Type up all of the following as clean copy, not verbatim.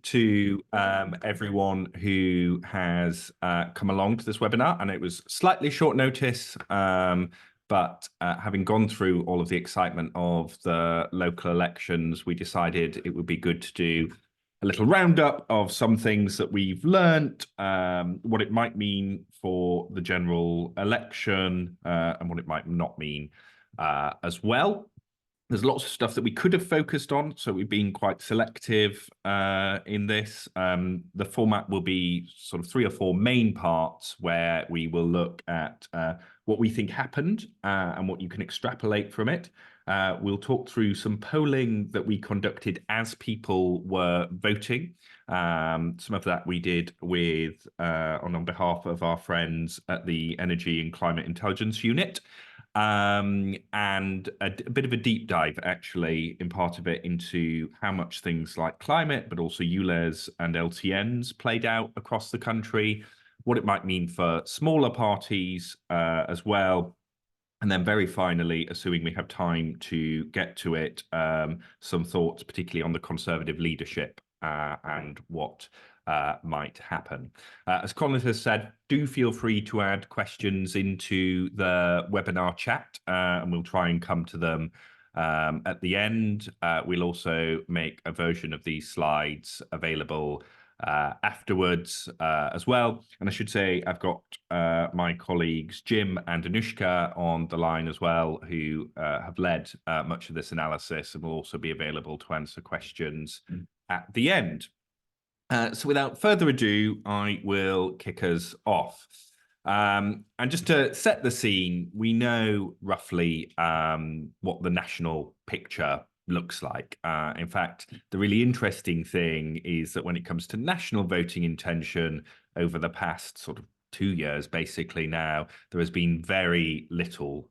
to everyone who has come along to this webinar. And it was slightly short notice, but having gone through all of the excitement of the local elections, we decided it would be good to do a little roundup of some things that we've learnt, what it might mean for the general election, and what it might not mean as well. There's lots of stuff that we could have focused on, so we've been quite selective in this. The format will be sort of 3 or 4 main parts where we will look at what we think happened and what you can extrapolate from it. We'll talk through some polling that we conducted as people were voting. Some of that we did with on behalf of our friends at the Energy and Climate Intelligence Unit. And a bit of a deep dive, actually, in part of it into how much things like climate, but also ULEZ and LTNs played out across the country, what it might mean for smaller parties as well. And then very finally, assuming we have time to get to it, some thoughts, particularly on the Conservative leadership and what might happen. As Colin has said, do feel free to add questions into the webinar chat, and we'll try and come to them at the end. We'll also make a version of these slides available afterwards as well. And I should say I've got my colleagues Jim and Anushka on the line as well, who have led much of this analysis and will also be available to answer questions at the end. So without further ado, I will kick us off. And just to set the scene, we know roughly what the national picture looks like. In fact, the really interesting thing is that when it comes to national voting intention over the past sort of 2 years, basically now, there has been very little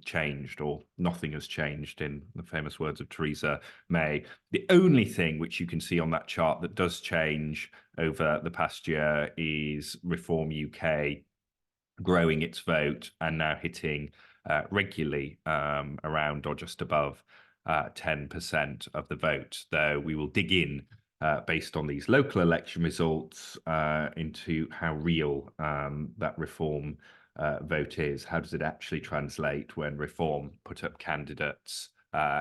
changed, or nothing has changed, in the famous words of Theresa May. The only thing which you can see on that chart that does change over the past year is Reform UK growing its vote and now hitting regularly around or just above 10% of the vote, though we will dig in based on these local election results into how real that Reform vote is. How does it actually translate when Reform put up candidates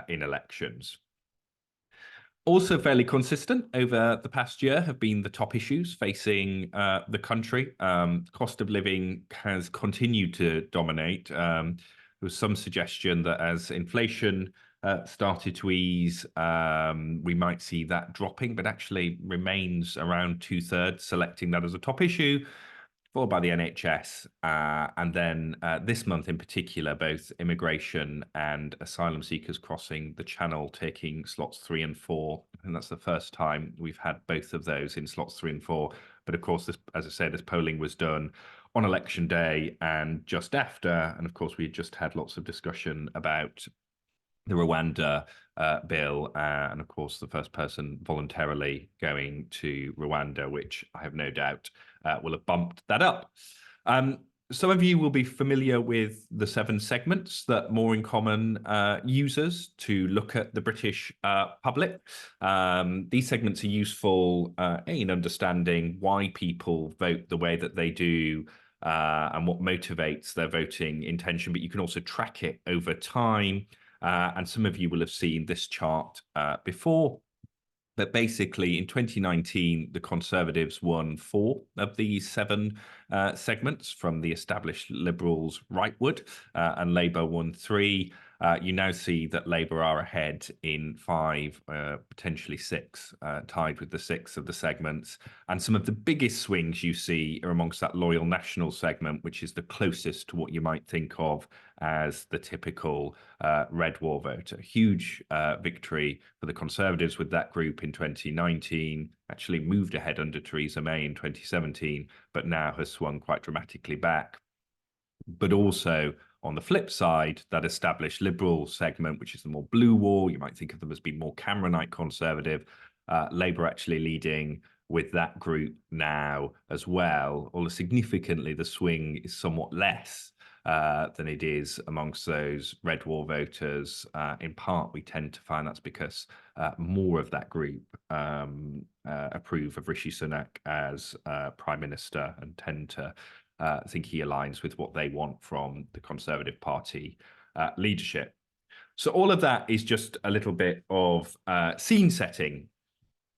in elections? Also fairly consistent over the past year have been the top issues facing the country. Cost of living has continued to dominate. There was some suggestion that as inflation started to ease, we might see that dropping, but actually remains around 2/3, selecting that as a top issue, followed by the NHS. And then this month in particular, both immigration and asylum seekers crossing the Channel taking slots 3 and 4. And that's the first time we've had both of those in slots 3 and 4. But of course, this, as I said, this polling was done on election day and just after. And of course, we had just had lots of discussion about the Rwanda bill, and of course the first person voluntarily going to Rwanda, which I have no doubt will have bumped that up. Some of you will be familiar with the 7 segments that More in Common uses to look at the British public. These segments are useful in understanding why people vote the way that they do, and what motivates their voting intention, but you can also track it over time. And some of you will have seen this chart before. But basically, in 2019, the Conservatives won 4 of these 7 segments from the established Liberals rightward, and Labour won 3. You now see that Labour are ahead in 5, potentially 6, tied with the 6 of the segments. And some of the biggest swings you see are amongst that loyal national segment, which is the closest to what you might think of as the typical Red War vote. A huge victory for the Conservatives with that group in 2019, actually moved ahead under Theresa May in 2017, but now has swung quite dramatically back. But also, on the flip side, that established Liberal segment, which is the more blue wall, you might think of them as being more Cameronite Conservative, Labour actually leading with that group now as well, although significantly the swing is somewhat less than it is amongst those Red War voters. In part, we tend to find that's because more of that group approve of Rishi Sunak as Prime Minister and tend to think he aligns with what they want from the Conservative Party leadership. So all of that is just a little bit of scene setting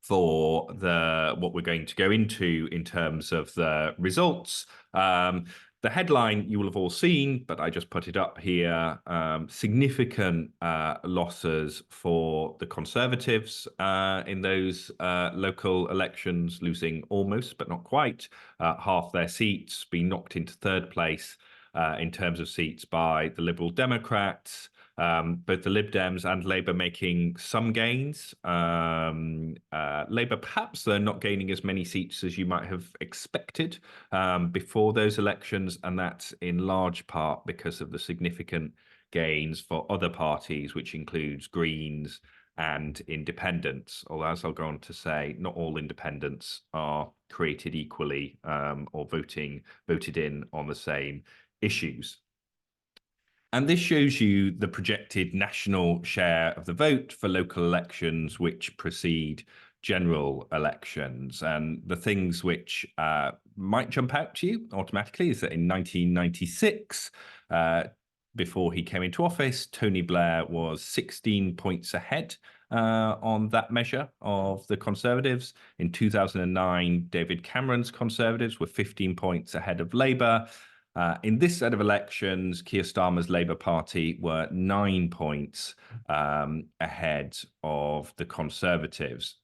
for what we're going to go into in terms of the results. The headline you will have all seen, but I just put it up here. Significant losses for the Conservatives in those local elections, losing almost, but not quite, half their seats, being knocked into third place in terms of seats by the Liberal Democrats. Both the Lib Dems and Labour making some gains. Labour perhaps they're not gaining as many seats as you might have expected before those elections, and that's in large part because of the significant gains for other parties, which includes Greens and independents. Although, as I'll go on to say, not all independents are created equally or voted in on the same issues. And this shows you the projected national share of the vote for local elections which precede general elections. And the things which might jump out to you automatically is that in 1996, before he came into office, Tony Blair was 16 points ahead on that measure of the Conservatives. In 2009, David Cameron's Conservatives were 15 points ahead of Labour. In this set of elections, Keir Starmer's Labour Party were 9 points ahead of the Conservatives.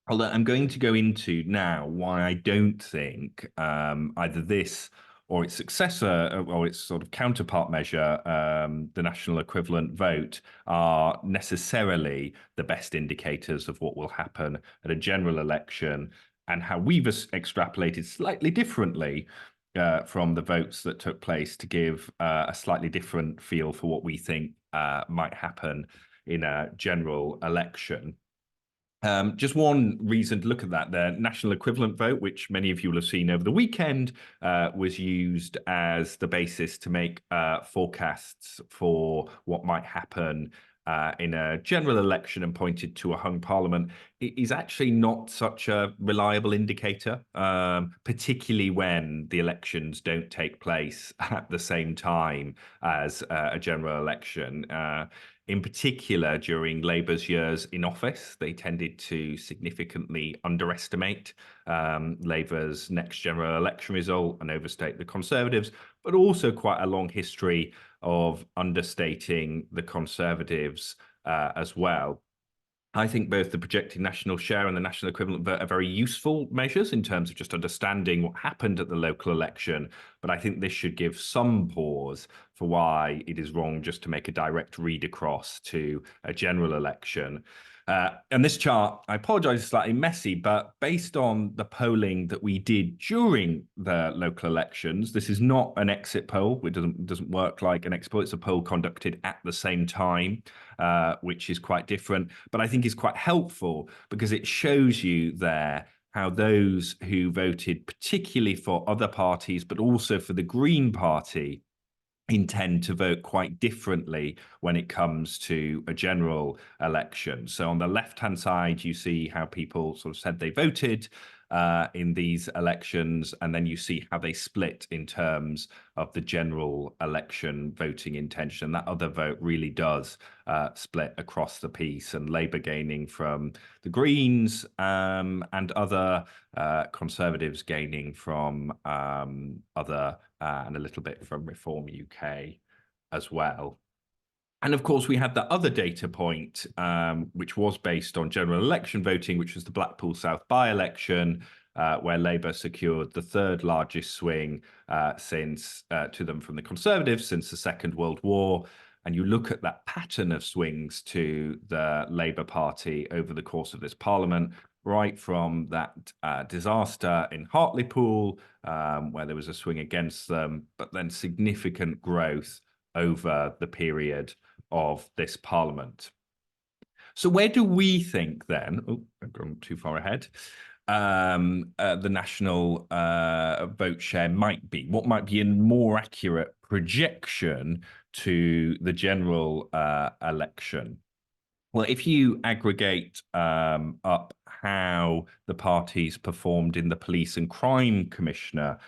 Although I'm going to go into now why I don't think either this or its successor or its sort of counterpart measure, the national equivalent vote, are necessarily the best indicators of what will happen at a general election, and how we've extrapolated slightly differently from the votes that took place to give a slightly different feel for what we think might happen in a general election. Just one reason to look at that, the national equivalent vote, which many of you will have seen over the weekend, was used as the basis to make forecasts for what might happen in a general election and pointed to a hung parliament. It is actually not such a reliable indicator, particularly when the elections don't take place at the same time as a general election. In particular, during Labour's years in office, they tended to significantly underestimate Labour's next general election result and overstate the Conservatives, but also quite a long history of understating the Conservatives as well. I think both the projected national share and the national equivalent vote are very useful measures in terms of just understanding what happened at the local election. But I think this should give some pause for why it is wrong just to make a direct read across to a general election. And this chart, I apologize, is slightly messy, but based on the polling that we did during the local elections, this is not an exit poll. It doesn't work like an exit poll. It's a poll conducted at the same time, which is quite different, but I think is quite helpful because it shows you there how those who voted particularly for other parties, but also for the Green Party, intend to vote quite differently when it comes to a general election. So on the left-hand side, you see how people sort of said they voted in these elections, and then you see how they split in terms of the general election voting intention. That other vote really does split across the piece, and Labour gaining from the Greens and other Conservatives gaining from other and a little bit from Reform UK as well. And of course, we had the other data point, which was based on general election voting, which was the Blackpool South by-election, where Labour secured the third largest swing to them from the Conservatives since the Second World War. And you look at that pattern of swings to the Labour Party over the course of this Parliament, right from that disaster in Hartlepool, where there was a swing against them, but then significant growth over the period of this Parliament. So where do we think then, I've gone too far ahead, the national vote share might be? What might be a more accurate projection to the general election? Well, if you aggregate up how the parties performed in the police and crime commissioner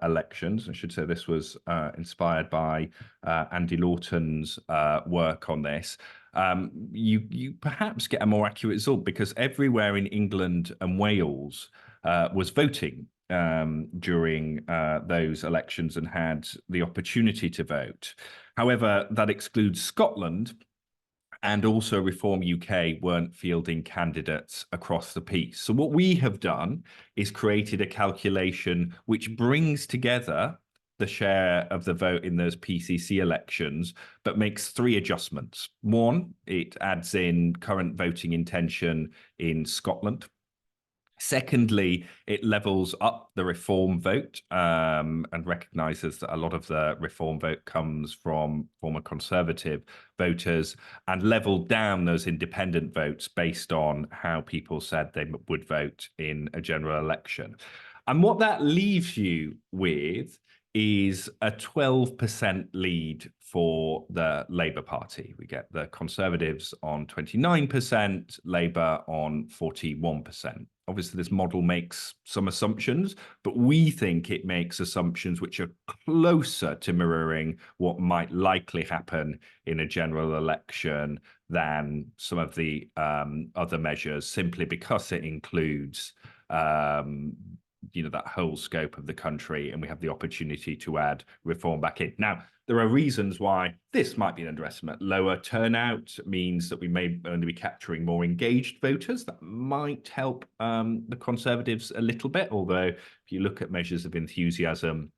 elections, I should say this was inspired by Andy Lawton's work on this. You perhaps get a more accurate result because everywhere in England and Wales was voting during those elections and had the opportunity to vote. However, that excludes Scotland, and also Reform UK weren't fielding candidates across the piece. So what we have done is created a calculation which brings together the share of the vote in those PCC elections, but makes three adjustments. One, it adds in current voting intention in Scotland. Secondly, it levels up the Reform vote and recognises that a lot of the Reform vote comes from former Conservative voters, and leveled down those independent votes based on how people said they would vote in a general election. And what that leaves you with is a 12% lead for the Labour Party. We get the Conservatives on 29%, Labour on 41%. Obviously, this model makes some assumptions, but we think it makes assumptions which are closer to mirroring what might likely happen in a general election than some of the other measures, simply because it includes that whole scope of the country, and we have the opportunity to add reform back in. Now, there are reasons why this might be an underestimate. Lower turnout means that we may only be capturing more engaged voters. That might help the Conservatives a little bit, although if you look at measures of enthusiasm,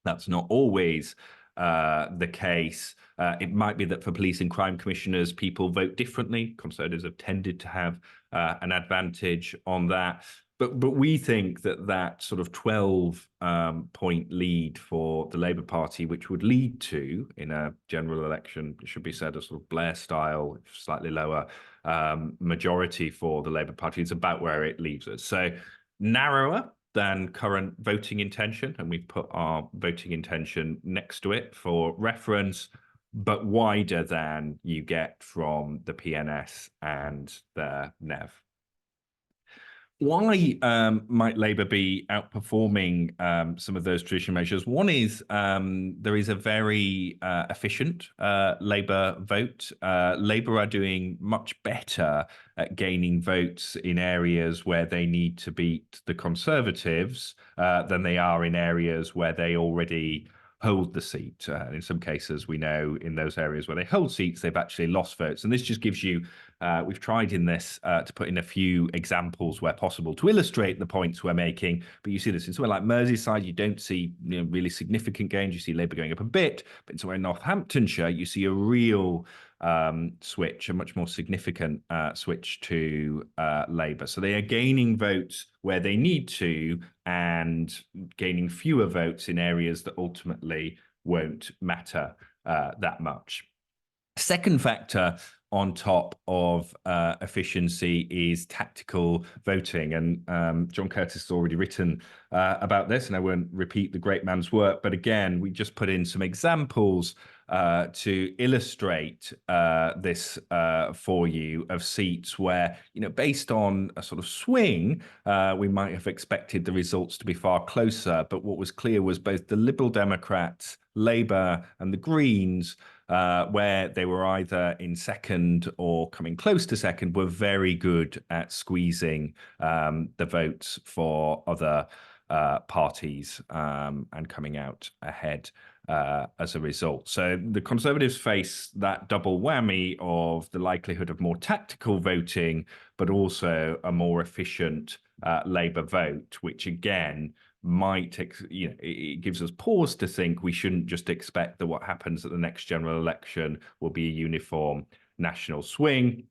that's not always the case. It might be that for police and crime commissioners, people vote differently. Conservatives have tended to have an advantage on that. But we think that sort of 12-point lead for the Labour Party, which would lead to, in a general election, it should be said, a sort of Blair-style, slightly lower majority for the Labour Party, is about where it leaves us. So narrower than current voting intention, and we've put our voting intention next to it for reference, but wider than you get from the PNS and the NEV. Why might Labour be outperforming some of those traditional measures? One is there is a very efficient Labour vote. Labour are doing much better at gaining votes in areas where they need to beat the Conservatives than they are in areas where they already hold the seat. In some cases, we know in those areas where they hold seats, they've actually lost votes. And this just gives you, we've tried in this to put in a few examples where possible to illustrate the points we're making. But you see this in somewhere like Merseyside, you don't see really significant gains. You see Labour going up a bit, but in somewhere in Northamptonshire, you see a real switch, a much more significant switch to Labour. So they are gaining votes where they need to and gaining fewer votes in areas that ultimately won't matter that much. Second factor on top of efficiency is tactical voting. And John Curtis has already written about this, and I won't repeat the great man's work. But again, we just put in some examples to illustrate this for you of seats where, based on a sort of swing, we might have expected the results to be far closer. But what was clear was both the Liberal Democrats, Labour and the Greens, where they were either in second or coming close to second, were very good at squeezing the votes for other parties and coming out ahead as a result. So the Conservatives face that double whammy of the likelihood of more tactical voting, but also a more efficient Labour vote, which again might, it gives us pause to think we shouldn't just expect that what happens at the next general election will be a uniform national swing.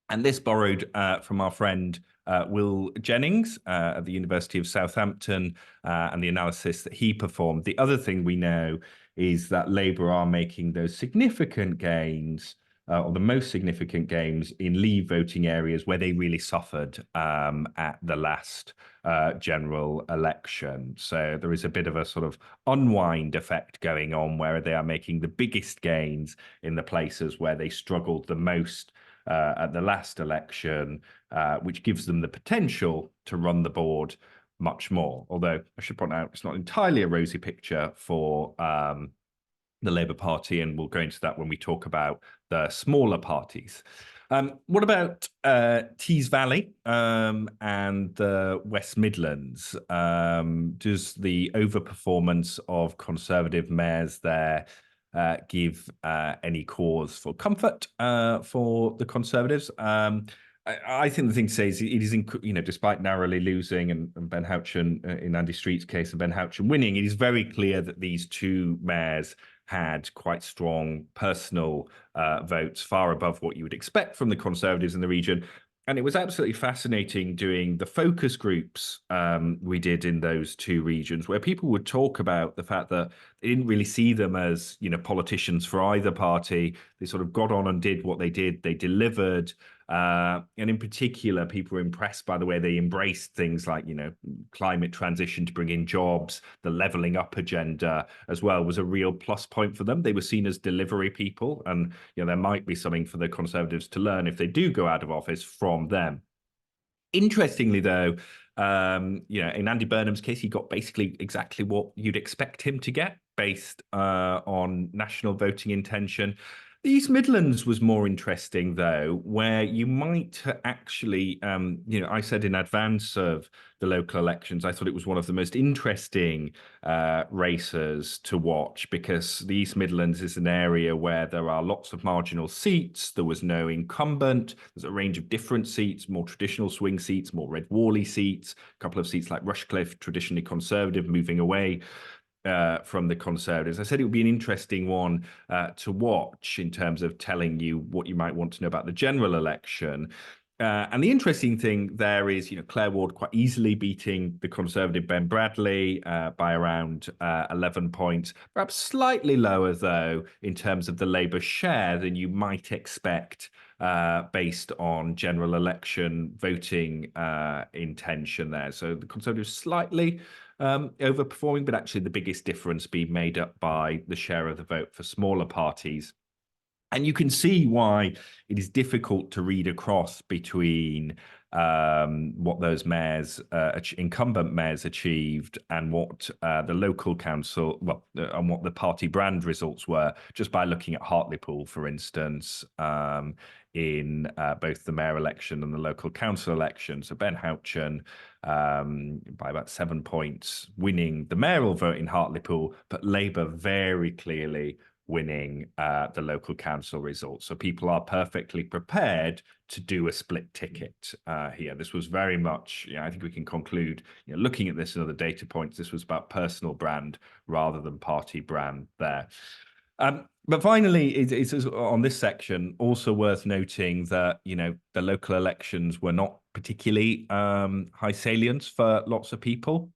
And this borrowed from our friend Will Jennings at the University of Southampton and the analysis that he performed. The other thing we know is that Labour are making those significant gains, or the most significant gains, in Leave voting areas where they really suffered at the last general election. So there is a bit of a sort of unwind effect going on where they are making the biggest gains in the places where they struggled the most at the last election, which gives them the potential to run the board much more. Although I should point out, it's not entirely a rosy picture for the Labour Party, and we'll go into that when we talk about the smaller parties. What about Tees Valley and the West Midlands? Does the overperformance of Conservative mayors there give any cause for comfort for the Conservatives? I think the thing to say is it is, despite narrowly losing and Ben Houchen in Andy Street's case and Ben Houchen winning, it is very clear that these two mayors had quite strong personal votes, far above what you would expect from the Conservatives in the region. And it was absolutely fascinating doing the focus groups we did in those two regions, where people would talk about the fact that they didn't really see them as, politicians for either party. They sort of got on and did what they did. They delivered. And in particular, people were impressed by the way they embraced things like, climate transition to bring in jobs. The levelling up agenda as well was a real plus point for them. They were seen as delivery people. And, there might be something for the Conservatives to learn if they do go out of office from them. Interestingly, though, in Andy Burnham's case, he got basically exactly what you'd expect him to get based on national voting intention. The East Midlands was more interesting, though, where you might actually, I said in advance of the local elections, I thought it was one of the most interesting races to watch, because the East Midlands is an area where there are lots of marginal seats. There was no incumbent. There's a range of different seats, more traditional swing seats, more Red Wally seats, a couple of seats like Rushcliffe, traditionally Conservative, moving away from the Conservatives. I said it would be an interesting one to watch in terms of telling you what you might want to know about the general election. And the interesting thing there is, Claire Ward quite easily beating the Conservative Ben Bradley by around 11 points, perhaps slightly lower, though, in terms of the Labour share than you might expect based on general election voting intention there. So the Conservatives slightly overperforming, but actually the biggest difference being made up by the share of the vote for smaller parties. And you can see why it is difficult to read across between what those mayors, incumbent mayors, achieved and what the local council, and what the party brand results were, just by looking at Hartlepool, for instance, in both the mayor election and the local council election. So Ben Houchen, by about 7 points, winning the mayoral vote in Hartlepool, but Labour very clearly winning the local council results. So people are perfectly prepared to do a split ticket here. This was very much, I think we can conclude, looking at this and other data points, this was about personal brand rather than party brand there. But finally, it's on this section also worth noting that, the local elections were not particularly high salience for lots of people.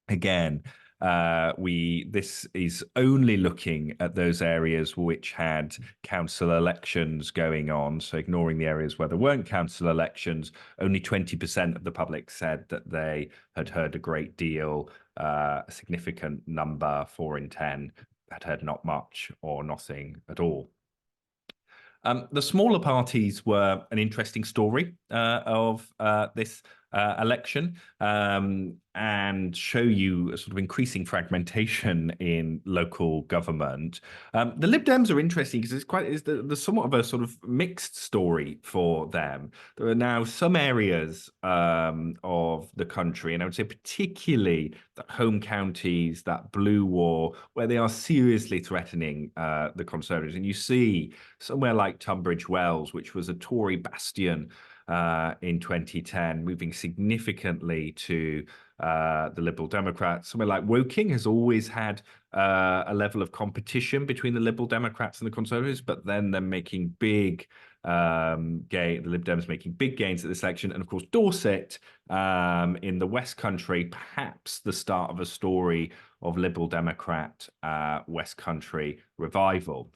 Again, this is only looking at those areas which had council elections going on. So ignoring the areas where there weren't council elections, only 20% of the public said that they had heard a great deal. A significant number, 4 in 10, had heard not much or nothing at all. The smaller parties were an interesting story of this election, and show you a sort of increasing fragmentation in local government. The Lib Dems are interesting because there's somewhat of a sort of mixed story for them. There are now some areas of the country, and I would say particularly the home counties, that blue war, where they are seriously threatening the Conservatives. And you see somewhere like Tunbridge Wells, which was a Tory bastion in 2010, moving significantly to the Liberal Democrats. Somewhere like Woking has always had a level of competition between the Liberal Democrats and the Conservatives, but then they're making big the Lib Dems making big gains at this election. And of course, Dorset in the West Country, perhaps the start of a story of Liberal Democrat West Country revival.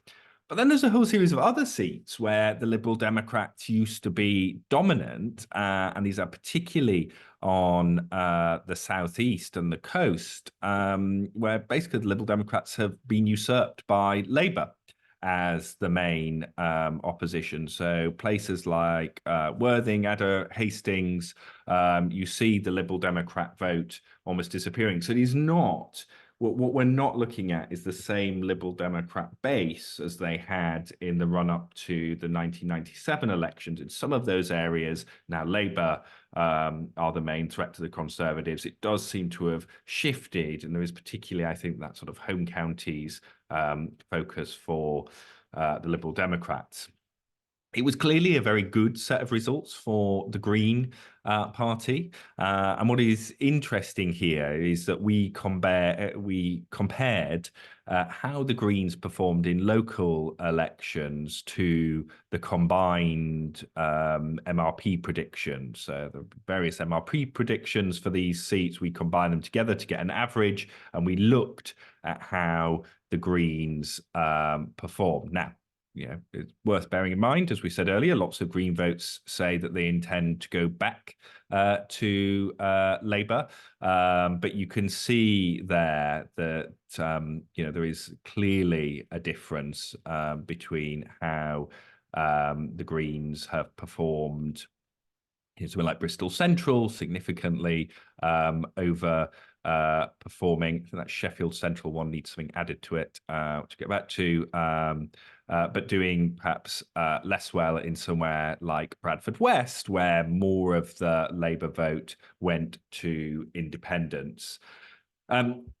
But then there's a whole series of other seats where the Liberal Democrats used to be dominant, and these are particularly on the southeast and the coast, where basically the Liberal Democrats have been usurped by Labour. as the main opposition. So places like Worthing, Adder, Hastings, you see the Liberal Democrat vote almost disappearing. So it is not what we're not looking at is the same Liberal Democrat base as they had in the run-up to the 1997 elections. In some of those areas, now Labour are the main threat to the Conservatives. It does seem to have shifted, and there is particularly, I think, that sort of home counties focus for the Liberal Democrats. It was clearly a very good set of results for the Green Party. And what is interesting here is that we compared how the Greens performed in local elections to the combined MRP predictions. The various MRP predictions for these seats, we combined them together to get an average, and we looked at how the Greens performed. Now, it's worth bearing in mind, as we said earlier, lots of Green votes say that they intend to go back to Labour. But you can see there that, there is clearly a difference between how the Greens have performed. Something like Bristol Central significantly over performing. I think that Sheffield Central one needs something added to it to get back to. But doing perhaps less well in somewhere like Bradford West, where more of the Labour vote went to independents.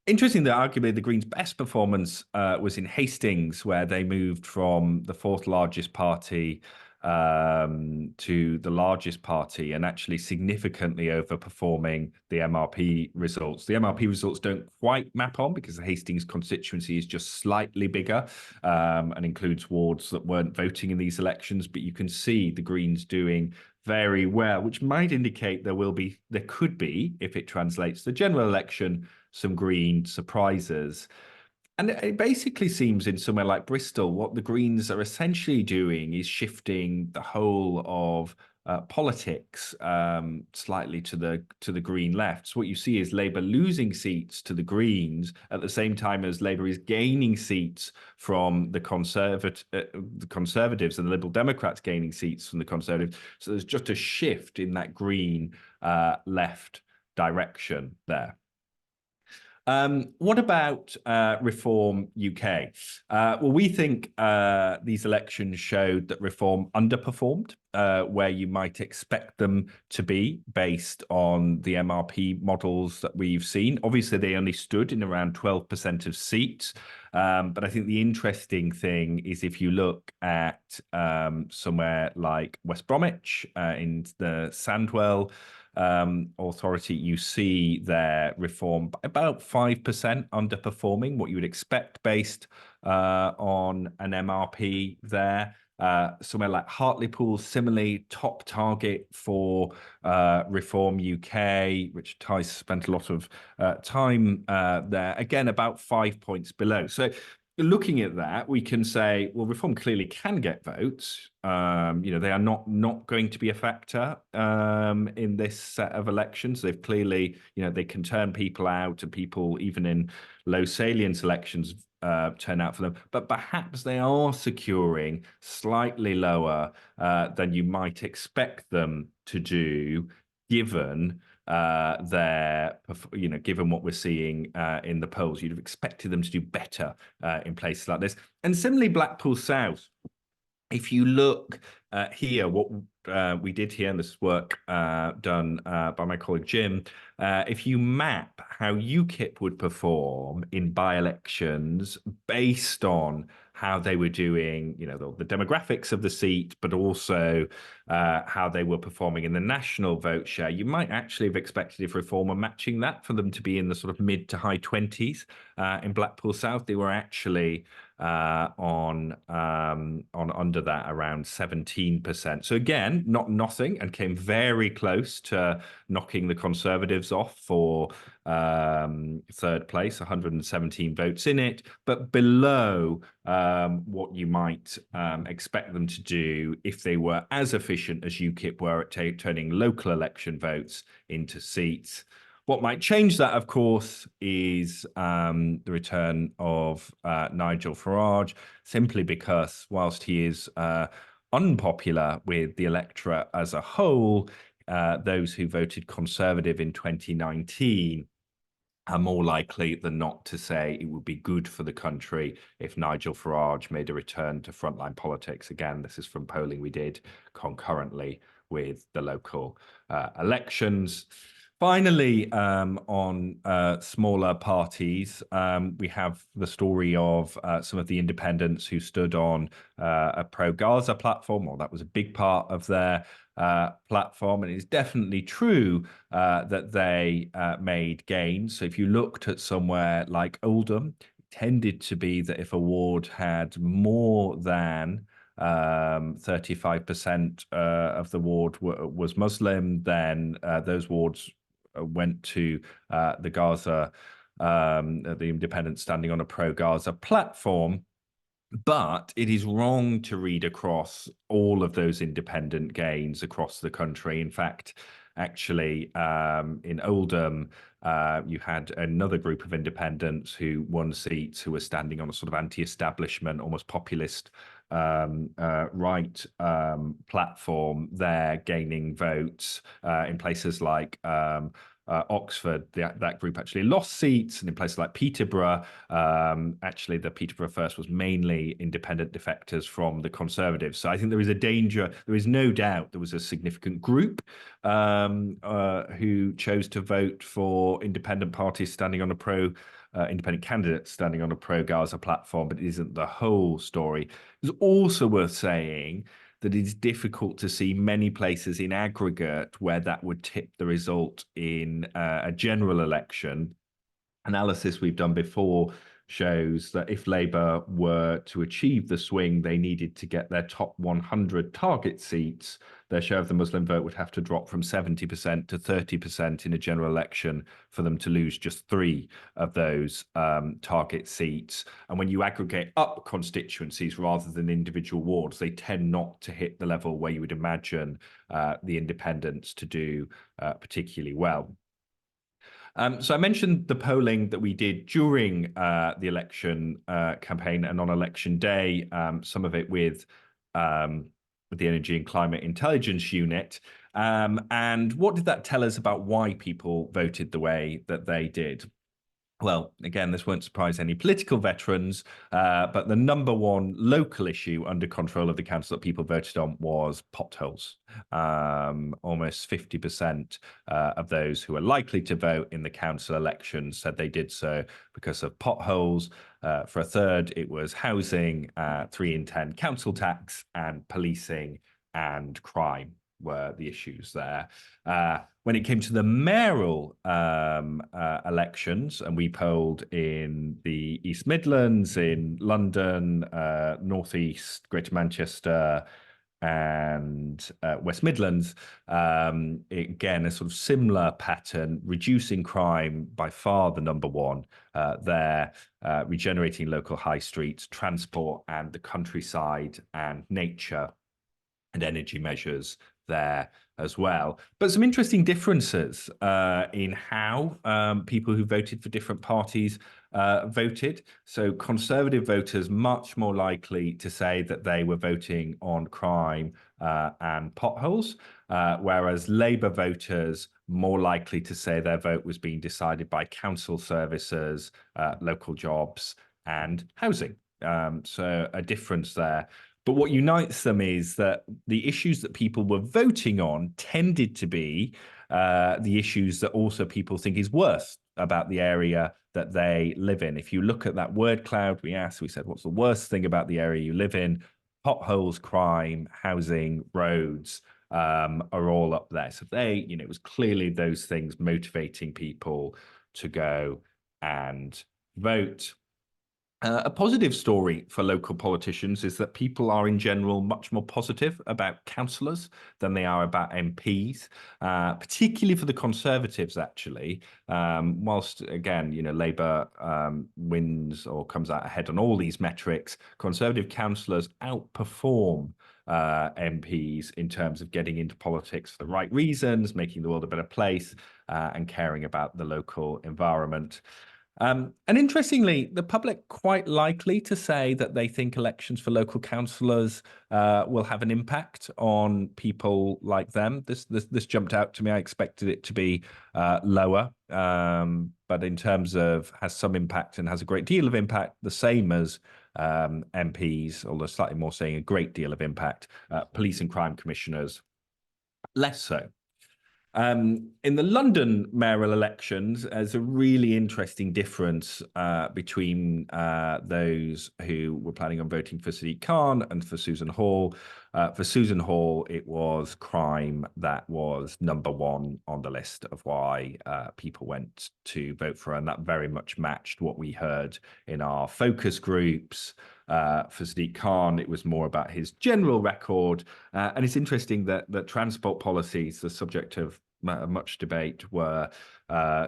Interesting that arguably the Greens' best performance was in Hastings, where they moved from the fourth largest party to the largest party, and actually significantly overperforming the MRP results. The MRP results don't quite map on because the Hastings constituency is just slightly bigger and includes wards that weren't voting in these elections, but you can see the Greens doing very well, which might indicate there could be, if it translates to the general election, some Green surprises. And it basically seems in somewhere like Bristol, what the Greens are essentially doing is shifting the whole of politics slightly to the Green left. So what you see is Labour losing seats to the Greens at the same time as Labour is gaining seats from the Conservatives and the Liberal Democrats gaining seats from the Conservatives. So there's just a shift in that Green left direction there. What about Reform UK? Well, we think these elections showed that Reform underperformed where you might expect them to be based on the MRP models that we've seen. Obviously, they only stood in around 12% of seats. But I think the interesting thing is if you look at somewhere like West Bromwich in the Sandwell authority, you see their Reform about 5% underperforming what you would expect based on an MRP there. Somewhere like Hartlepool, similarly, top target for Reform UK, which Ty's spent a lot of time there. Again, about 5 points below. So looking at that, we can say, well, Reform clearly can get votes. They are not going to be a factor in this set of elections. They've clearly, they can turn people out, and people even in low salience elections turn out for them. But perhaps they are securing slightly lower than you might expect them to do, given given what we're seing in the polls. You'd have expected them to do better in places like this. And similarly, Blackpool South. If you look here, what we did here, and this work done by my colleague Jim, if you map how UKIP would perform in by-elections based on how they were doing, the demographics of the seat, but also how they were performing in the national vote share, you might actually have expected, if Reform were matching that, for them to be in the sort of mid to high 20s. In Blackpool South, they were actually on under that, around 17%. So again, not nothing, and came very close to knocking the Conservatives off for third place, 117 votes in it, but below what you might expect them to do if they were as efficient as UKIP were at turning local election votes into seats. What might change that, of course, is the return of Nigel Farage, simply because whilst he is unpopular with the electorate as a whole, those who voted Conservative in 2019 are more likely than not to say it would be good for the country if Nigel Farage made a return to frontline politics. Again, this is from polling we did concurrently with the local elections. Finally, on smaller parties, we have the story of some of the independents who stood on a pro-Gaza platform, or that was a big part of their platform. And it's definitely true that they made gains. So if you looked at somewhere like Oldham, it tended to be that if a ward had more than 35% of the ward was Muslim, then those wards went to the Gaza, the independents standing on a pro-Gaza platform. But it is wrong to read across all of those independent gains across the country. In fact, actually, in Oldham, you had another group of independents who won seats who were standing on a sort of anti-establishment, almost populist right platform. They're gaining votes in places like Oxford. That group actually lost seats, and in places like Peterborough, actually the Peterborough First was mainly independent defectors from the Conservatives. So I think there is a danger. There is no doubt there was a significant group who chose to vote for independent parties standing on a independent candidates standing on a pro-Gaza platform, but it isn't the whole story. It's also worth saying that it's difficult to see many places in aggregate where that would tip the result in a general election. Analysis we've done before shows that if Labour were to achieve the swing they needed to get their top 100 target seats, their share of the Muslim vote would have to drop from 70% to 30% in a general election for them to lose just 3 of those target seats. And when you aggregate up constituencies rather than individual wards, they tend not to hit the level where you would imagine the independents to do particularly well. So I mentioned the polling that we did during the election campaign and on election day, some of it with the Energy and Climate Intelligence Unit. And what did that tell us about why people voted the way that they did? Well, again, this won't surprise any political veterans, but the number one local issue under control of the council that people voted on was potholes. Almost 50% of those who are likely to vote in the council elections said they did so because of potholes. For a third, it was housing, 3 in 10 council tax, and policing and crime were the issues there. When it came to the mayoral elections, and we polled in the East Midlands, in London, North East, Greater Manchester, and West Midlands, again, a sort of similar pattern, reducing crime by far the number one there, regenerating local high streets, transport and the countryside, and nature and energy measures there as well. But some interesting differences in how people who voted for different parties voted. So Conservative voters much more likely to say that they were voting on crime and potholes, whereas Labour voters more likely to say their vote was being decided by council services, local jobs and housing. So a difference there. But what unites them is that the issues that people were voting on tended to be the issues that also people think is worse about the area that they live in. If you look at that word cloud, we said, what's the worst thing about the area you live in? Potholes, crime, housing, roads are all up there. So it was clearly those things motivating people to go and vote. A positive story for local politicians is that people are in general much more positive about councillors than they are about MPs, particularly for the Conservatives, actually. Whilst, again, Labour wins or comes out ahead on all these metrics, Conservative councillors outperform MPs in terms of getting into politics for the right reasons, making the world a better place, and caring about the local environment. And interestingly, the public quite likely to say that they think elections for local councillors will have an impact on people like them. This jumped out to me. I expected it to be lower, but in terms of has some impact and has a great deal of impact, the same as MPs, although slightly more saying a great deal of impact. Police and crime commissioners, less so. In the London mayoral elections, there's a really interesting difference between those who were planning on voting for Sadiq Khan and for Susan Hall. For Susan Hall, it was crime that was number one on the list of why people went to vote for her, and that very much matched what we heard in our focus groups. For Sadiq Khan, it was more about his general record. And it's interesting that transport policies, the subject of much debate, were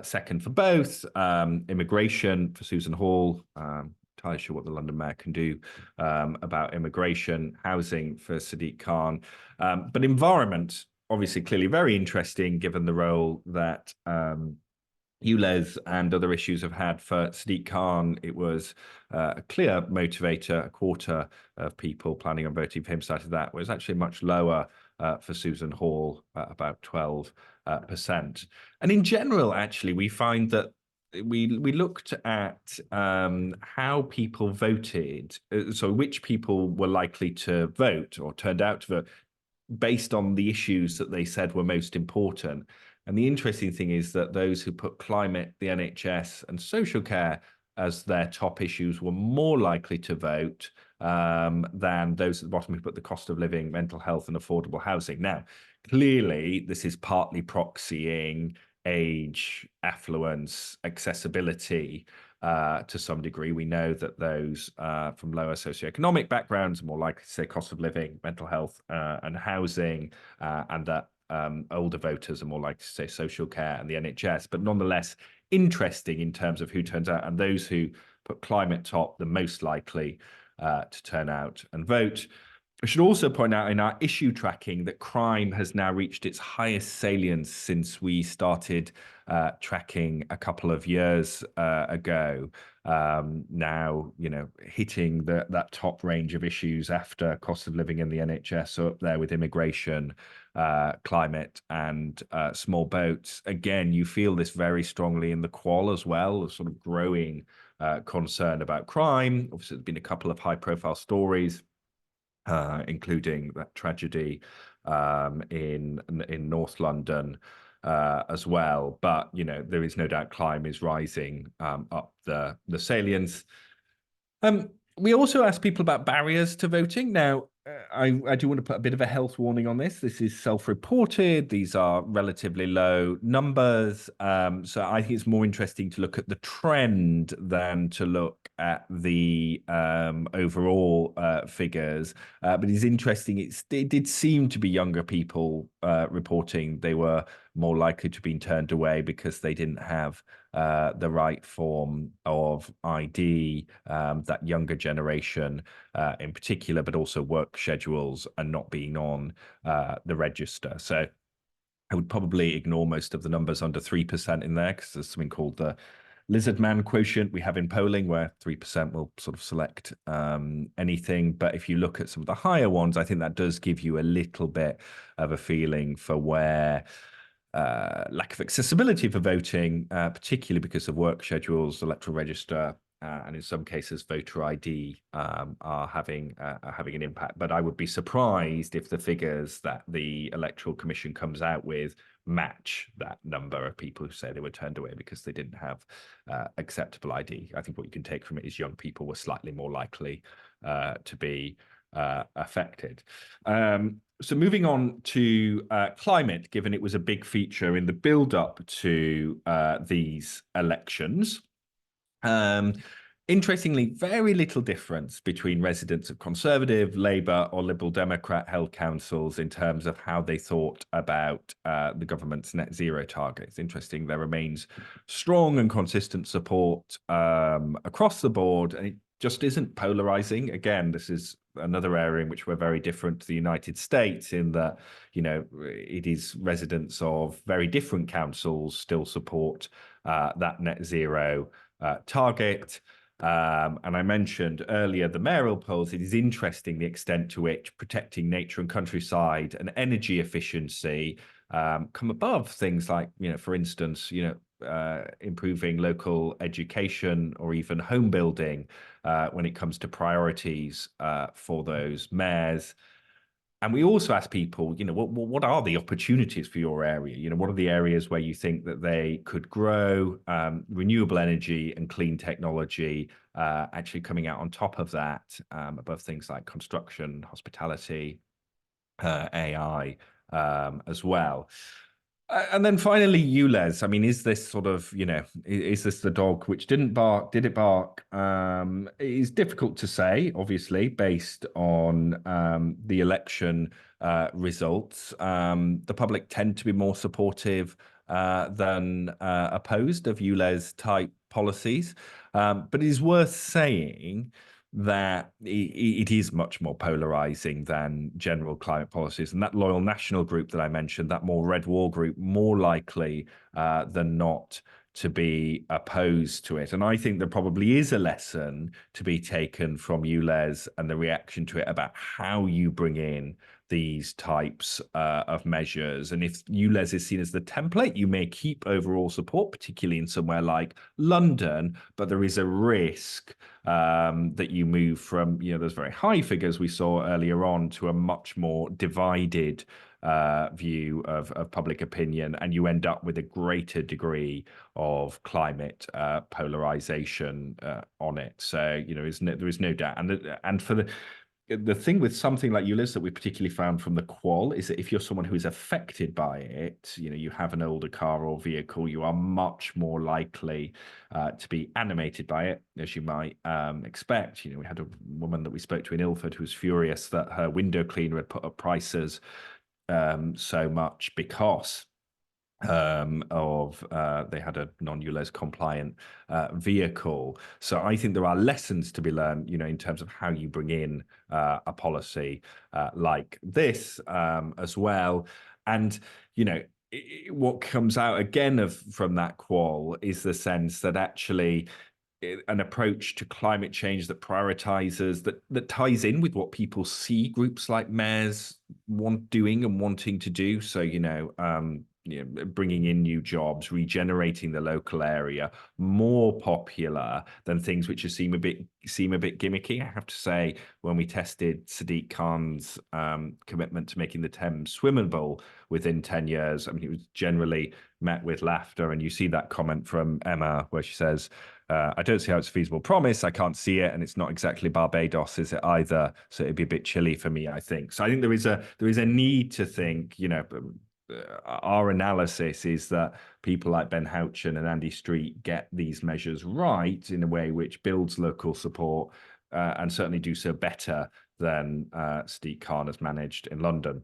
second for both. Immigration for Susan Hall, entirely sure what the London Mayor can do about immigration. Housing for Sadiq Khan. But environment, obviously, clearly very interesting, given the role that ULEZ and other issues have had for Sadiq Khan. It was a clear motivator. A quarter of people planning on voting for him cited that. Was actually much lower for Susan Hall, about 12%. And in general, actually, we find that we looked at how people voted, so which people were likely to vote or turned out to vote based on the issues that they said were most important. And the interesting thing is that those who put climate, the NHS, and social care as their top issues were more likely to vote than those at the bottom who put the cost of living, mental health, and affordable housing. Now, clearly, this is partly proxying age, affluence, accessibility to some degree. We know that those from lower socioeconomic backgrounds are more likely to say cost of living, mental health, and housing, and that older voters are more likely to say social care and the NHS. But nonetheless, interesting in terms of who turns out, and those who put climate top, the most likely to turn out and vote. I should also point out in our issue tracking that crime has now reached its highest salience since we started tracking a couple of years ago. Now, hitting that top range of issues after cost of living in the NHS, so up there with immigration, climate, and small boats. Again, you feel this very strongly in the qual as well, a sort of growing concern about crime. Obviously, there's been a couple of high-profile stories, including that tragedy in North London as well. But there is no doubt crime is rising up the salience. We also asked people about barriers to voting. Now, I do want to put a bit of a health warning on this. This is self-reported. These are relatively low numbers. So I think it's more interesting to look at the trend than to look at the overall figures. But it's interesting. It did seem to be younger people reporting they were more likely to be turned away because they didn't have the right form of ID, that younger generation in particular, but also work schedules and not being on the register. So I would probably ignore most of the numbers under 3% in there, because there's something called the lizard man quotient we have in polling, where 3% will sort of select anything. But if you look at some of the higher ones, I think that does give you a little bit of a feeling for where lack of accessibility for voting, particularly because of work schedules, electoral register, and in some cases voter ID are having an impact. But I would be surprised if the figures that the Electoral Commission comes out with match that number of people who say they were turned away because they didn't have acceptable ID. I think what you can take from it is young people were slightly more likely to be affected. So moving on to climate, given it was a big feature in the build-up to these elections. Interestingly, very little difference between residents of Conservative, Labour, or Liberal Democrat held councils in terms of how they thought about the government's net zero targets. Interesting, there remains strong and consistent support across the board, and it just isn't polarizing. Again, this is another area in which we're very different to the United States, in that, it is residents of very different councils still support that net zero target. And I mentioned earlier the mayoral polls. It is interesting the extent to which protecting nature and countryside and energy efficiency come above things like, for instance, improving local education or even home building when it comes to priorities for those mayors. And we also ask people, what are the opportunities for your area? What are the areas where you think that they could grow? Renewable energy and clean technology actually coming out on top of that, above things like construction, hospitality, AI as well. And then finally, ULEZ. I mean, is this sort of, is this the dog which didn't bark? Did it bark? It is difficult to say, obviously, based on the election results. The public tend to be more supportive than opposed of ULEZ type policies. But it is worth saying that it is much more polarizing than general climate policies. And that loyal national group that I mentioned, that more red wall group, more likely than not to be opposed to it. And I think there probably is a lesson to be taken from ULEZ and the reaction to it about how you bring in these types of measures. And if ULEZ is seen as the template, you may keep overall support, particularly in somewhere like London, but there is a risk that you move from, those very high figures we saw earlier on to a much more divided view of public opinion, and you end up with a greater degree of climate polarization on it. So, there is no doubt. And for the thing with something like ULEZ that we particularly found from the qual is that if you're someone who is affected by it, you have an older car or vehicle, you are much more likely to be animated by it, as you might expect. We had a woman that we spoke to in Ilford who was furious that her window cleaner had put up prices so much because they had a non-ULEZ compliant vehicle. So I think there are lessons to be learned, in terms of how you bring in a policy like this as well. And, what comes out again from that qual is the sense that actually an approach to climate change that prioritizes, that ties in with what people see groups like mayors doing and wanting to do. So, bringing in new jobs, regenerating the local area, more popular than things which seem a bit gimmicky. I have to say, when we tested Sadiq Khan's commitment to making the Thames swimmable within 10 years, I mean, it was generally met with laughter. And you see that comment from Emma where she says, I don't see how it's a feasible promise. I can't see it, and it's not exactly Barbados, is it either? So it'd be a bit chilly for me, I think. So I think there is a need to think, our analysis is that people like Ben Houchen and Andy Street get these measures right in a way which builds local support and certainly do so better than Sadiq Khan has managed in London.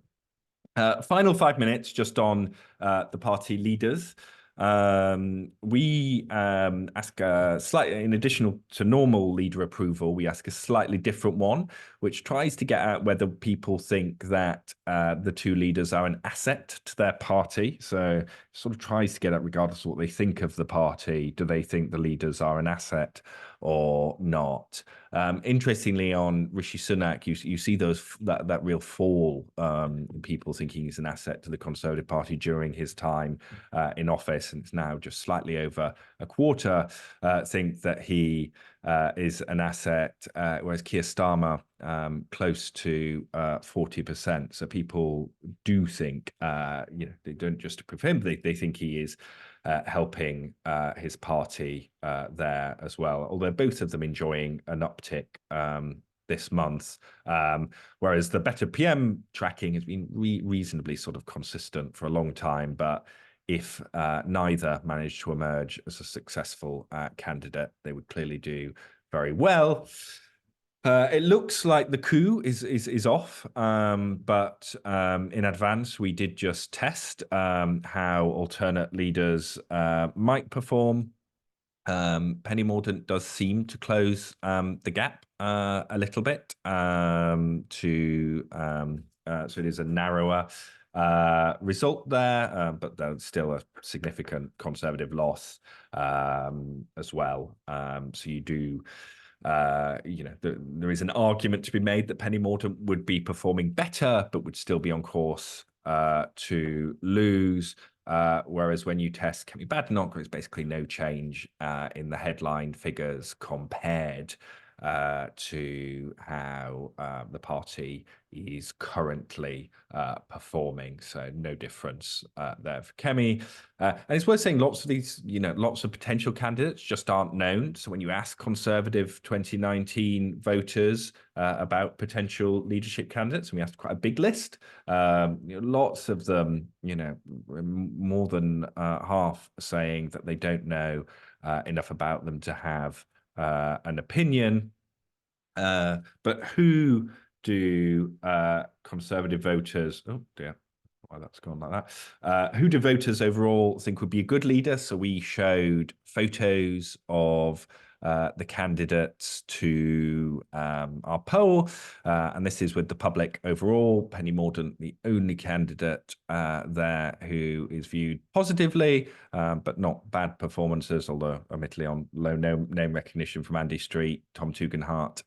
Final 5 minutes just on the party leaders. We ask in addition to normal leader approval, we ask a slightly different one, which tries to get at whether people think that the two leaders are an asset to their party. So sort of tries to get at, regardless of what they think of the party, do they think the leaders are an asset or not? Interestingly, on Rishi Sunak, you see that real fall in people thinking he's an asset to the Conservative Party during his time in office, and it's now just slightly over a quarter think that he is an asset, whereas Keir Starmer close to 40%. So people do think, they don't just approve him; they think he is helping his party there as well. Although both of them enjoying an uptick this month, whereas the Better PM tracking has been reasonably sort of consistent for a long time. But if neither managed to emerge as a successful candidate, they would clearly do very well. It looks like the coup is off, but in advance we did just test how alternate leaders might perform. Penny Mordaunt does seem to close the gap a little bit so it is a narrower result there, but there's still a significant Conservative loss as well. So you do, there is an argument to be made that Penny Mordaunt would be performing better, but would still be on course to lose. Whereas when you test Kemi Badenoch, there's basically no change in the headline figures compared to how the party is currently performing. So no difference there for Kemi. And it's worth saying lots of these, lots of potential candidates just aren't known. So when you ask Conservative 2019 voters about potential leadership candidates, and we asked quite a big list, lots of them, more than half saying that they don't know enough about them to have an opinion. But who do Conservative voters? Oh dear, why that's gone like that. Who do voters overall think would be a good leader? So we showed photos of the candidates to our poll, and this is with the public overall. Penny Mordaunt, the only candidate there who is viewed positively, but not bad performances, although admittedly on low name recognition from Andy Street, Tom Tugendhat,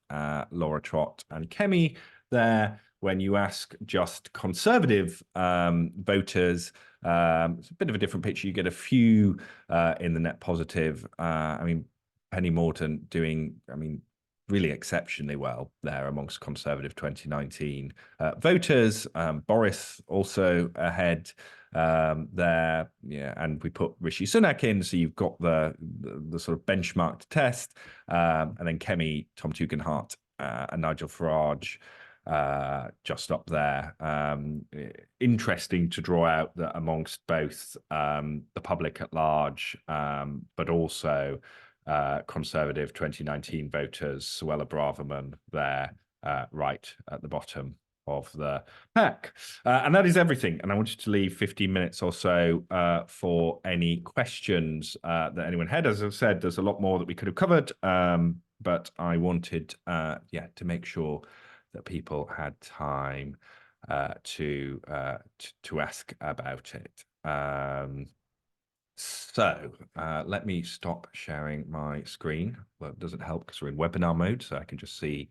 Laura Trott, and Kemi there. When you ask just Conservative voters, it's a bit of a different picture. You get a few in the net positive. Penny Mordaunt doing, really exceptionally well there amongst Conservative 2019 voters. Boris also ahead there, and we put Rishi Sunak in, so you've got the sort of benchmarked test, and then Kemi, Tom Tugendhat, and Nigel Farage just up there. Interesting to draw out that amongst both the public at large, but also Conservative 2019 voters, Suella Braverman there, right at the bottom of the pack. And that is everything. And I wanted to leave 15 minutes or so for any questions that anyone had. As I've said, there's a lot more that we could have covered, but I wanted to make sure that people had time to ask about it. So let me stop sharing my screen. Well, it doesn't help because we're in webinar mode, so I can just see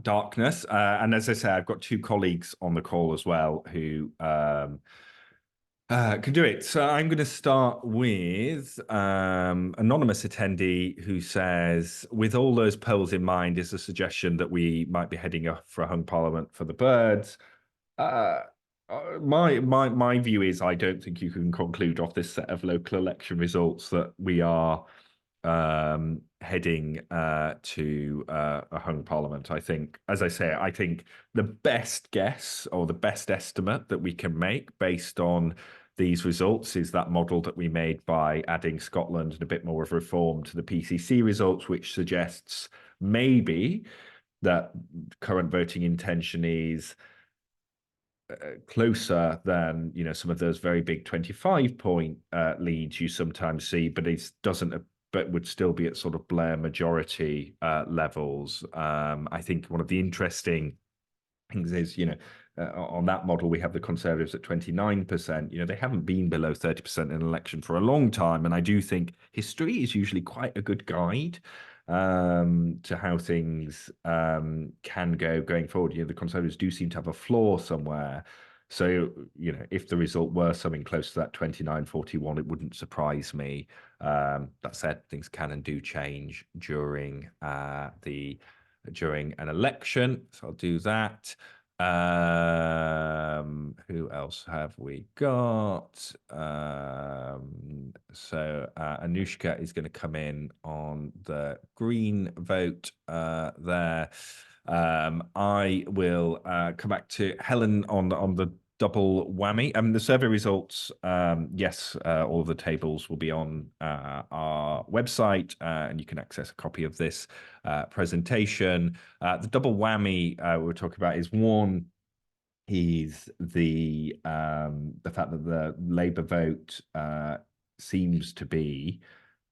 darkness. And as I say, I've got two colleagues on the call as well who can do it. So I'm going to start with anonymous attendee who says, with all those polls in mind, is a suggestion that we might be heading up for a hung parliament for the birds. My view is I don't think you can conclude off this set of local election results that we are heading to a hung parliament. I think, as I say, I think the best guess or the best estimate that we can make based on these results is that model that we made by adding Scotland and a bit more of reform to the PCC results, which suggests maybe that current voting intention is closer than some of those very big 25-point leads you sometimes see, but it doesn't, but would still be at sort of Blair majority levels. I think one of the interesting things is, on that model, we have the Conservatives at 29%. They haven't been below 30% in an election for a long time. And I do think history is usually quite a good guide to how things can go going forward. The Conservatives do seem to have a flaw somewhere. So, if the result were something close to that 29-41, it wouldn't surprise me. That said, things can and do change during an election. So I'll do that. Who else have we got? So Anushka is going to come in on the green vote there. I will come back to Helen on the double whammy. The survey results, yes, all of the tables will be on our website, and you can access a copy of this presentation. The double whammy we're talking about is one is the fact that the Labour vote seems to be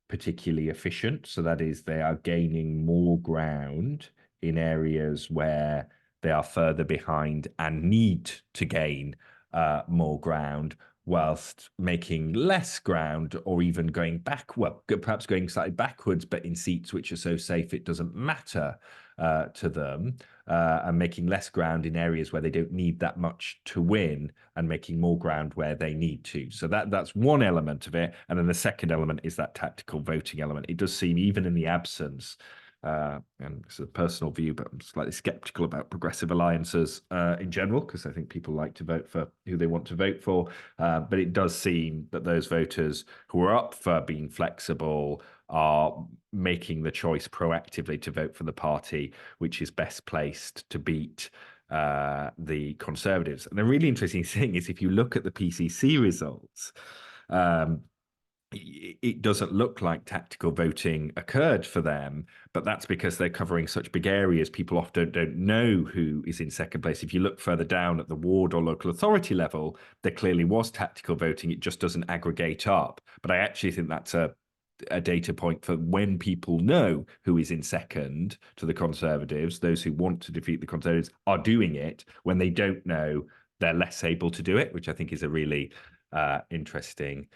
particularly efficient. So that is, they are gaining more ground in areas where they are further behind and need to gain more ground, whilst making less ground or even going back, well, perhaps going slightly backwards, but in seats which are so safe it doesn't matter to them, and making less ground in areas where they don't need that much to win, and making more ground where they need to. So that's one element of it. And then the second element is that tactical voting element. It does seem, even in the absence, and it's a personal view, but I'm slightly skeptical about progressive alliances in general, because I think people like to vote for who they want to vote for. But it does seem that those voters who are up for being flexible are making the choice proactively to vote for the party which is best placed to beat the Conservatives. And the really interesting thing is, if you look at the PCC results, it doesn't look like tactical voting occurred for them, but that's because they're covering such big areas. People often don't know who is in second place. If you look further down at the ward or local authority level, there clearly was tactical voting. It just doesn't aggregate up. But I actually think that's a data point for when people know who is in second to the Conservatives. Those who want to defeat the Conservatives are doing it. When they don't know, they're less able to do it, which I think is a really interesting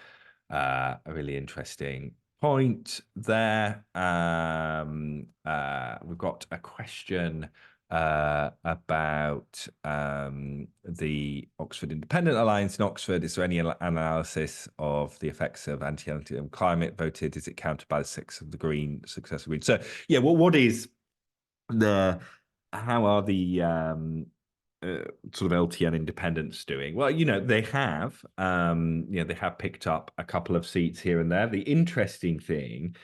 point there. We've got a question about the Oxford Independent Alliance in Oxford. Is there any analysis of the effects of anti-LTM climate voted? Is it countered by the success of the Green? So yeah, well, what is how are the sort of LTN independents doing? Well, they have, they have picked up a couple of seats here and there. The interesting thing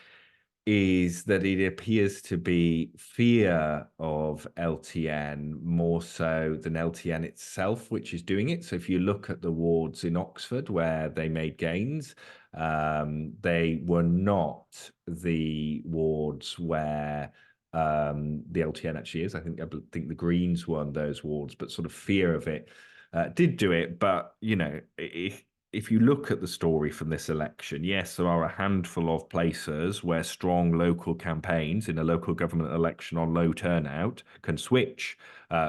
is that it appears to be fear of LTN more so than LTN itself, which is doing it. So if you look at the wards in Oxford where they made gains, they were not the wards where the LTN actually is. I think the Greens won those wards, but sort of fear of it did do it. But if you look at the story from this election, yes, there are a handful of places where strong local campaigns in a local government election on low turnout can switch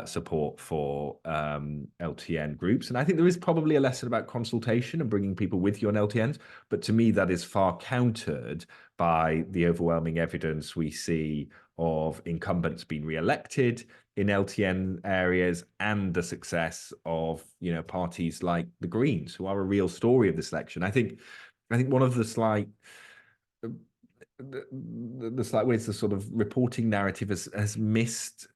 support for LTN groups. And I think there is probably a lesson about consultation and bringing people with you on LTNs. But to me, that is far countered by the overwhelming evidence we see of incumbents being re-elected in LTN areas, and the success of parties like the Greens, who are a real story of this election. I think one of the slight ways the sort of reporting narrative has missed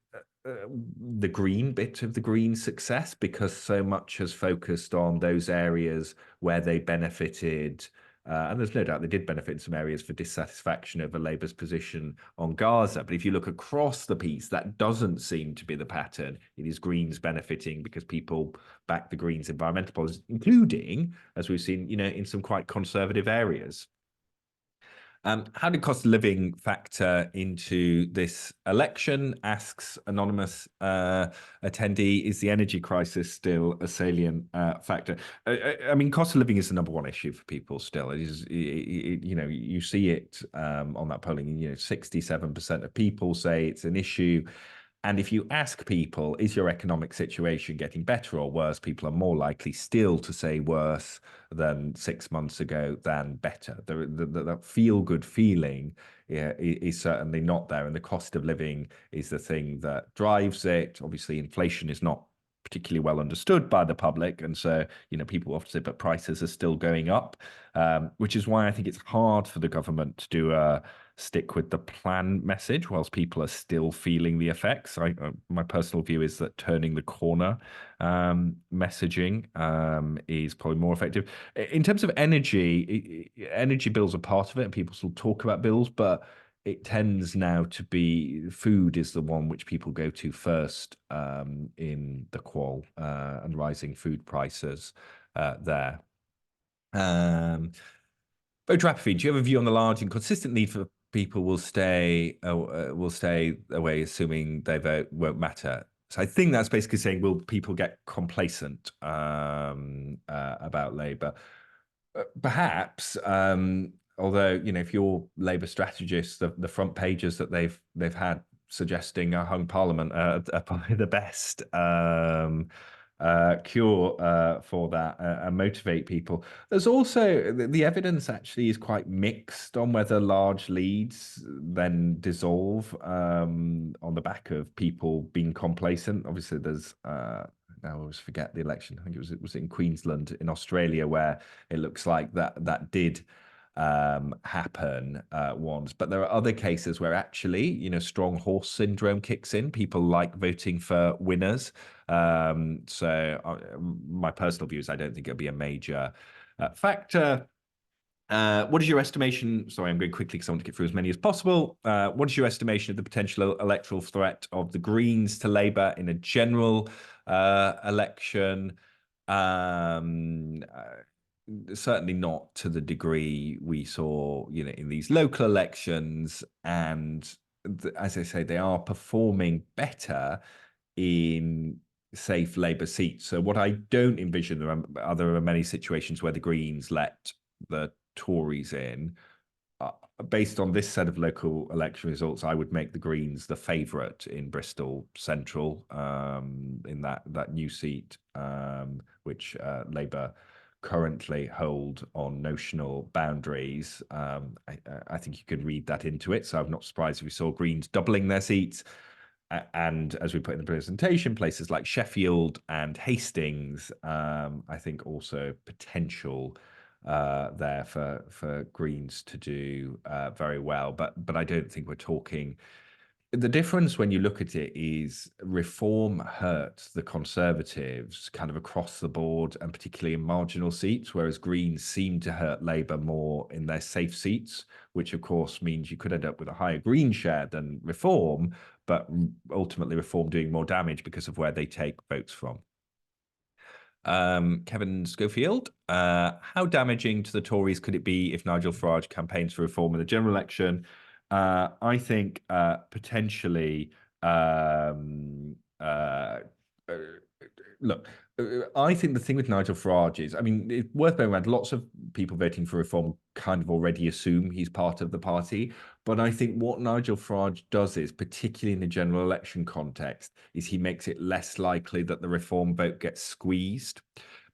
the Green bit of the Green success, because so much has focused on those areas where they benefited. And there's no doubt they did benefit in some areas for dissatisfaction over Labour's position on Gaza. But if you look across the piece, that doesn't seem to be the pattern. It is Greens benefiting because people back the Greens' environmental policies, including, as we've seen, in some quite conservative areas. How did cost of living factor into this election? Asks anonymous attendee. Is the energy crisis still a salient factor? I mean, cost of living is the number one issue for people still. It is, you see it on that polling. 67% of people say it's an issue. And if you ask people, is your economic situation getting better or worse? People are more likely still to say worse than 6 months ago than better. The feel-good feeling is certainly not there. And the cost of living is the thing that drives it. Obviously, inflation is not particularly well understood by the public. And so, people often say, but prices are still going up, which is why I think it's hard for the government to do a stick with the plan message whilst people are still feeling the effects. My personal view is that turning the corner messaging is probably more effective. In terms of energy bills are part of it, and people still talk about bills, but it tends now to be food is the one which people go to first in the qual, and rising food prices there. Botrapathy, do you have a view on the large and consistent need for people will stay away, assuming their vote won't matter? So I think that's basically saying, will people get complacent about Labour? Perhaps. although, if you're Labour strategists, the front pages that they've had suggesting a hung parliament are probably the best cure for that and motivate people. There's also the evidence actually is quite mixed on whether large leads then dissolve on the back of people being complacent. Obviously, there's now I always forget the election. I think it was in Queensland in Australia where it looks like that did happen once, but there are other cases where actually, strong horse syndrome kicks in. People like voting for winners. My personal view is I don't think it'll be a major factor. What is your estimation? Sorry, I'm going quickly because I want to get through as many as possible. What is your estimation of the potential electoral threat of the Greens to Labour in a general election? Certainly not to the degree we saw, in these local elections. And as I say, they are performing better in safe Labour seats. So what I don't envision, there are many situations where the Greens let the Tories in. Based on this set of local election results, I would make the Greens the favourite in Bristol Central in that new seat, which Labour currently hold on notional boundaries. I think you could read that into it. So I'm not surprised if we saw Greens doubling their seats. And as we put in the presentation, places like Sheffield and Hastings, I think also potential there for Greens to do very well. But I don't think we're talking. The difference when you look at it is reform hurts the Conservatives kind of across the board and particularly in marginal seats, whereas Greens seem to hurt Labour more in their safe seats, which of course means you could end up with a higher Green share than Reform, but ultimately Reform doing more damage because of where they take votes from. Kevin Schofield, how damaging to the Tories could it be if Nigel Farage campaigns for reform in the general election? I think potentially. Look, I think the thing with Nigel Farage is, I mean, it's worth bearing in mind, lots of people voting for reform kind of already assume he's part of the party. But I think what Nigel Farage does is, particularly in the general election context, is he makes it less likely that the reform vote gets squeezed.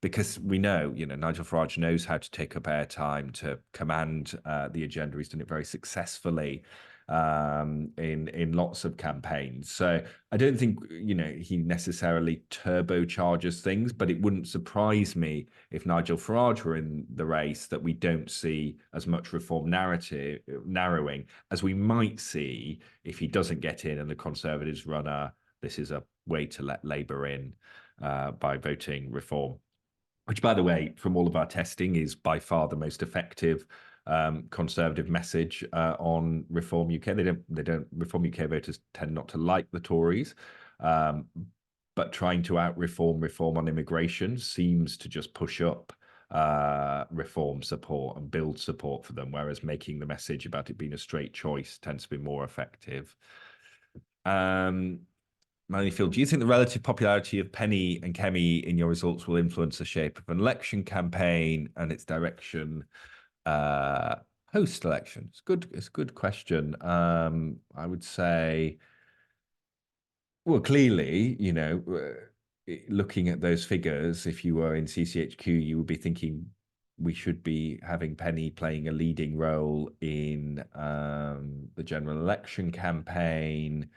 Because we know, Nigel Farage knows how to take up airtime, to command the agenda. He's done it very successfully in lots of campaigns. So I don't think, he necessarily turbocharges things, but it wouldn't surprise me if Nigel Farage were in the race that we don't see as much reform narrative narrowing as we might see if he doesn't get in and the Conservatives run this is a way to let Labour in by voting reform. Which, by the way, from all of our testing, is by far the most effective Conservative message on Reform UK. They don't. Reform UK voters tend not to like the Tories, but trying to reform on immigration seems to just push up reform support and build support for them, whereas making the message about it being a straight choice tends to be more effective. Manlyfield, do you think the relative popularity of Penny and Kemi in your results will influence the shape of an election campaign and its direction post-election? It's a good question. I would say, well, clearly, looking at those figures, if you were in CCHQ, you would be thinking we should be having Penny playing a leading role in the general election campaign.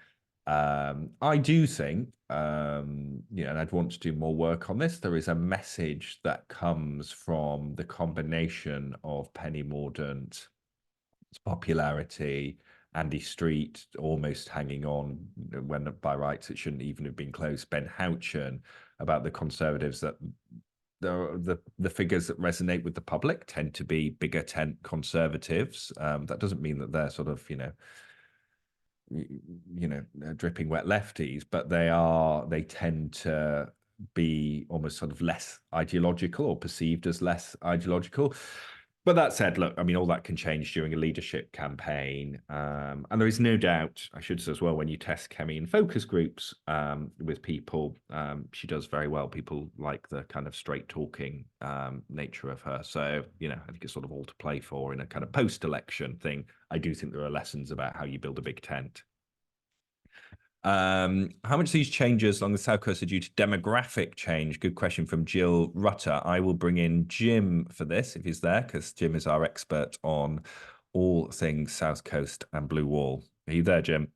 I do think, and I'd want to do more work on this. There is a message that comes from the combination of Penny Mordaunt's popularity, Andy Street almost hanging on when by rights it shouldn't even have been close, Ben Houchen, about the Conservatives, that the figures that resonate with the public tend to be bigger tent Conservatives. That doesn't mean that they're sort of, dripping wet lefties, but they tend to be almost sort of less ideological or perceived as less ideological. But that said, look, I mean, all that can change during a leadership campaign. And there is no doubt, I should say as well, when you test Kemi in focus groups with people, she does very well. People like the kind of straight talking nature of her. So, I think it's sort of all to play for in a kind of post-election thing. I do think there are lessons about how you build a big tent. How much of these changes along the South Coast are due to demographic change? Good question from Jill Rutter. I will bring in Jim for this if he's there, because Jim is our expert on all things South Coast and Blue Wall. Are you there, Jim?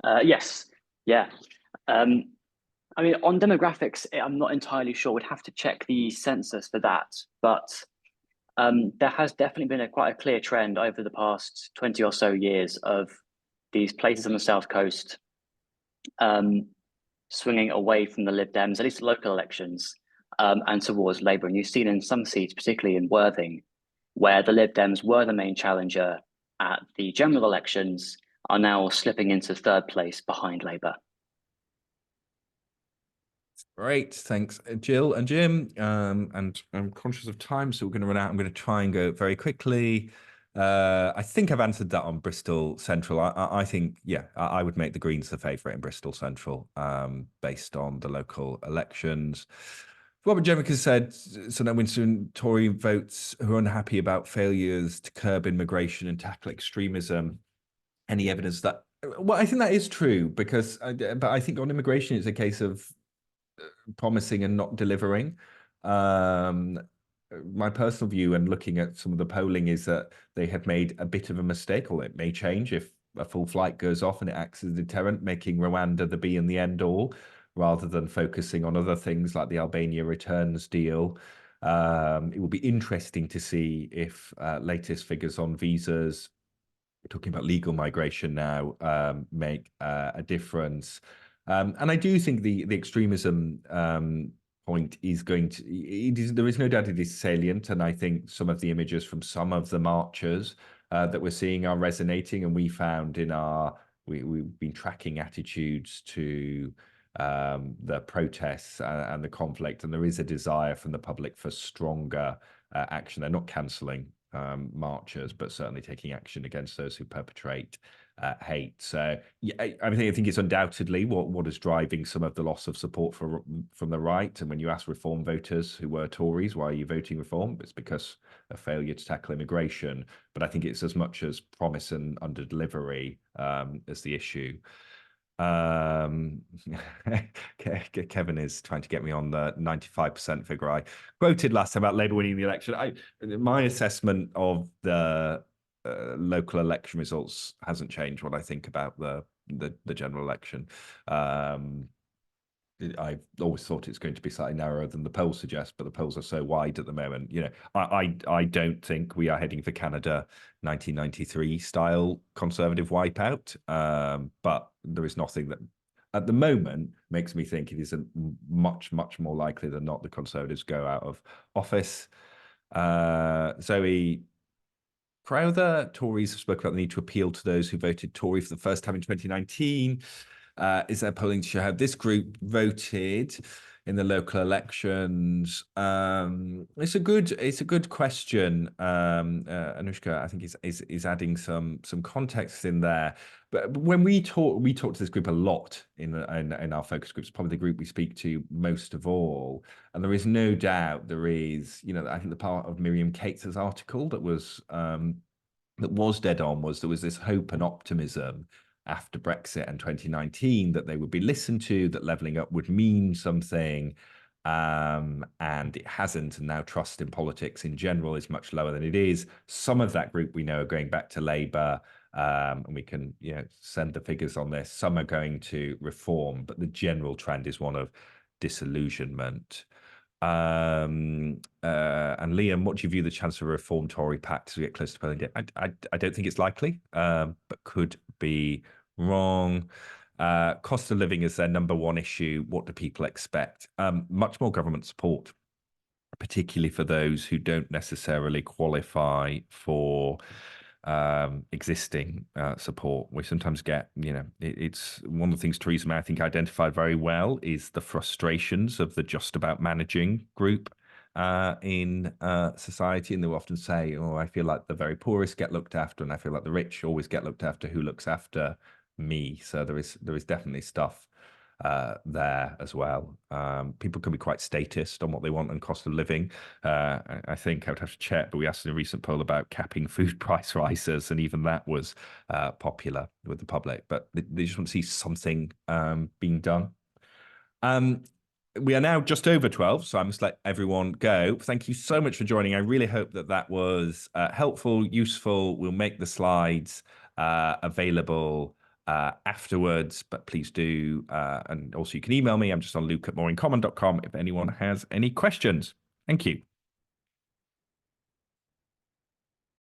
Yes. Yeah. I mean, on demographics, I'm not entirely sure. We'd have to check the census for that. But there has definitely been quite a clear trend over the past 20 or so years of these places on the South Coast swinging away from the Lib Dems, at least local elections, and towards Labour. And you've seen in some seats, particularly in Worthing, where the Lib Dems were the main challenger at the general elections, are now slipping into third place behind Labour. Great, thanks, Jill and Jim. And I'm conscious of time, so we're going to run out. I'm going to try and go very quickly. I think I've answered that on Bristol Central. I think, yeah, I would make the Greens the favourite in Bristol Central, based on the local elections. Robert Jemick has said, so now Winston Tory votes who are unhappy about failures to curb immigration and tackle extremism. Any evidence that? Well, I think that is true, because, but I think on immigration it's a case of promising and not delivering. My personal view, and looking at some of the polling, is that they have made a bit of a mistake, or it may change if a full flight goes off and it acts as a deterrent, making Rwanda the be and the end all, rather than focusing on other things like the Albania returns deal. It will be interesting to see if latest figures on visas, we're talking about legal migration now, make a difference. And I do think the extremism point is going to, there is no doubt it is salient. And I think some of the images from some of the marchers that we're seeing are resonating. And we found we've been tracking attitudes to the protests and the conflict. And there is a desire from the public for stronger action. They're not cancelling marchers, but certainly taking action against those who perpetrate hate. So yeah, I think it's undoubtedly what is driving some of the loss of support from the right. And when you ask Reform voters who were Tories, why are you voting Reform? It's because of failure to tackle immigration. But I think it's as much as promise and under delivery as the issue. Kevin is trying to get me on the 95% figure I quoted last time about Labour winning the election. My assessment of the local election results hasn't changed what I think about the general election. I've always thought it's going to be slightly narrower than the polls suggest, but the polls are so wide at the moment. I don't think we are heading for Canada 1993 style conservative wipeout. But there is nothing that at the moment makes me think it is much more likely than not the Conservatives go out of office. Zoe Crowther, Tories have spoken about the need to appeal to those who voted Tory for the first time in 2019. Is there polling to show how this group voted in the local elections? It's a good question. Anushka, I think is adding some context in there. But when we talk to this group a lot in our focus groups, probably the group we speak to most of all. And there is no doubt there is, I think the part of Miriam Cates's article that was dead on was there was this hope and optimism after Brexit and 2019 that they would be listened to, that levelling up would mean something, and it hasn't. And now trust in politics in general is much lower than it is. Some of that group we know are going back to Labour, and we can send the figures on this. Some are going to Reform, but the general trend is one of disillusionment. And Liam, what do you view the chance of a Reform Tory pact to get close to polling day? I don't think it's likely, but could be wrong. Cost of living is their number one issue. What do people expect? Much more government support, particularly for those who don't necessarily qualify for existing support. We sometimes get, it's one of the things Theresa May, I think, identified very well is the frustrations of the just about managing group. in society, and they will often say, "Oh, I feel like the very poorest get looked after, and I feel like the rich always get looked after. Who looks after me?" So there is definitely stuff there as well. People can be quite statist on what they want and cost of living. I think I would have to check, but we asked in a recent poll about capping food price rises, and even that was popular with the public. But they just want to see something being done. We are now just over 12, so I must let everyone go. Thank you so much for joining. I really hope that that was helpful, useful. We'll make the slides available afterwards, but please do. And also you can email me. I'm just on luke@moreInCommon.com if anyone has any questions. Thank you.